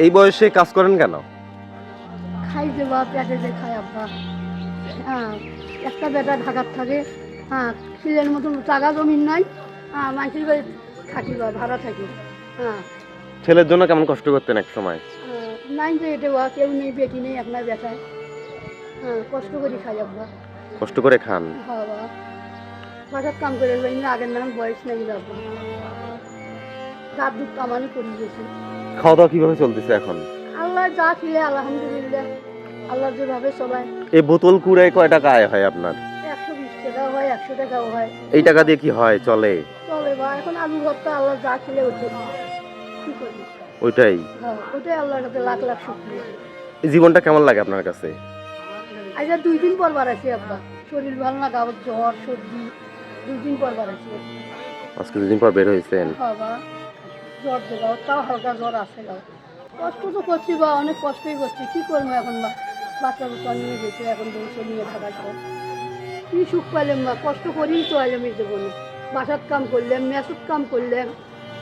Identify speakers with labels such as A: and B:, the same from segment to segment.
A: এই বয়সে কাজ করেন কেন?
B: খাই যে বা পেটে যে খাই আব্বা। হ্যাঁ, একটা বেটা ঢাকার থাকে। হ্যাঁ, ছেলের মতন জায়গা জমিন নাই। হ্যাঁ, মাইসির বাড়ি থাকি বা ভাড়া থাকি। হ্যাঁ,
A: ছেলের জন্য কেমন কষ্ট করতেন এক সময়?
B: নাই যে এটা বা কেউ নেই, বেটি নেই, আপনার বেটায়। হ্যাঁ, কষ্ট করে খাই আব্বা।
A: কষ্ট করে খান।
B: হ্যাঁ বা বাসার কাম করে যাই না, আগের নাম বয়স নেই আব্বা। রাত দুধ কামানি করে গেছি।
A: খাওয়া দাওয়া কিভাবে চলতেছে এখন?
B: আল্লাহ যা খিলে আলহামদুলিল্লাহ, আল্লাহ যেভাবে চলায়।
A: এই বোতল কুড়ায় কয় টাকা আয় হয় আপনার?
B: 120 টাকাও হয়, 100 টাকাও হয়।
A: এই টাকা দিয়ে কি হয়, চলে?
B: চলে বা এখন আলু ভর্তা আল্লাহ যা খেলে ওঠে, কি করি।
A: ওইটাই।
B: হ্যাঁ, ওটাই আল্লাহর কাছে লাখ লাখ শুকরিয়া।
A: এই জীবনটা কেমন লাগে আপনার কাছে?
B: আজ আর 2 দিন পর বার আছি আব্বা। শরীর ভালো না, গাও জ্বর সর্দি, 2 দিন পর বার আছি।
A: আজকে 2 দিন পর বের হয়েছেন।
B: হ্যাঁ বা জ্বর দেগাও, তাও হালকা জ্বর আছে গাও। কষ্ট তো করছি বা অনেক কষ্টই করছি, কি করবো এখন বা বাচ্চা বুচ্চা নিয়ে গেছে, এখন বংশ নিয়ে থাকা সব কি সুখ পাইলাম বা কষ্ট করেই তো আইলাম এই জীবনে। বাসার কাম করলাম, মেসুত কাম করলাম,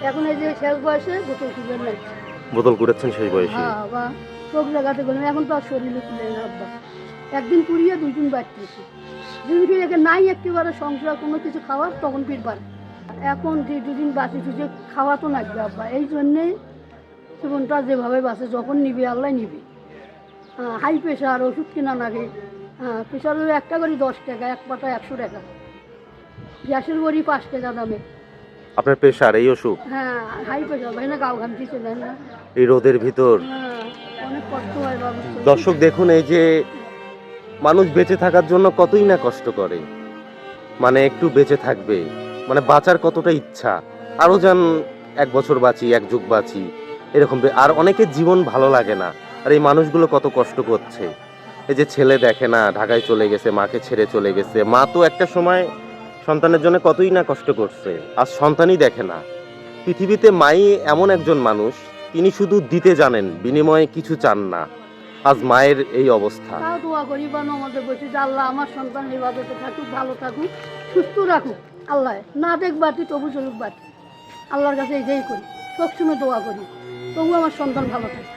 B: এখন এই যে শেষ বয়সে বোতল খুঁজে লাগছে।
A: বোতল কুড়াচ্ছেন সেই বয়সে?
B: হ্যাঁ বা সব জায়গাতে গেলাম, এখন তো আর শরীরে তুলে না আব্বা। একদিন পুড়িয়ে 2 দিন বাড়তেছি, যদি ফিরে নাই একেবারে সংসার কোনো কিছু খাওয়ার, তখন ফির বাড়ে। এখন যে 2 দিন বাঁচি যে খাওয়া তো লাগবে আব্বা, এই জন্যেই জীবনটা যেভাবে বাঁচে, যখন নিবে আল্লাহ নিবে। হাই প্রেশার ওষুধ কেনা লাগে। প্রেশারের একটা করে 10 টাকা, এক পাতা 100 টাকা। গ্যাসের বড়ি 5 টাকা দামে।
A: আপনার প্রেশার, এই অসুখ?
B: হ্যাঁ, হাই প্রেশার ভাই না, গাও ঘামছি চলে না।
A: এই রোদের ভিতর?
B: হ্যাঁ, অনেক কষ্ট হয় বাবু।
A: দর্শক দেখুন, এই যে মানুষ বেঁচে থাকার জন্য কতই না কষ্ট করে, মানে একটু বেঁচে থাকবে, মানে বাঁচার কতটা ইচ্ছা, আরো যান 1 বছর বাঁচি, 1 যুগ বাঁচি, এরকম। আর অনেকের জীবন ভালো লাগে না, আর এই মানুষগুলো কত কষ্ট করছে। এই যে ছেলে দেখে না, ঢাকায় চলে গেছে, মাকে ছেড়ে চলে গেছে। মা তো একটা সময় সন্তানের জন্য কতই না কষ্ট করছে, আজ সন্তানই দেখে না। পৃথিবীতে মাই এমন একজন মানুষ, তিনি শুধু দিতে জানেন, বিনিময়ে কিছু চান না। আজ মায়ের এই অবস্থা।
B: তাও দোয়া করি বা আমাদের বলছি যে আল্লাহ আমার সন্তান ইবাদতে থাকুক, ভালো থাকুক, সুস্থ রাখুক। আল্লাহ না দেখ বাটি তবু চলুক বাটি, আল্লাহর কাছে এটাই করি, সবসময় দোয়া করি তবু আমার সন্তান ভালো থাকে।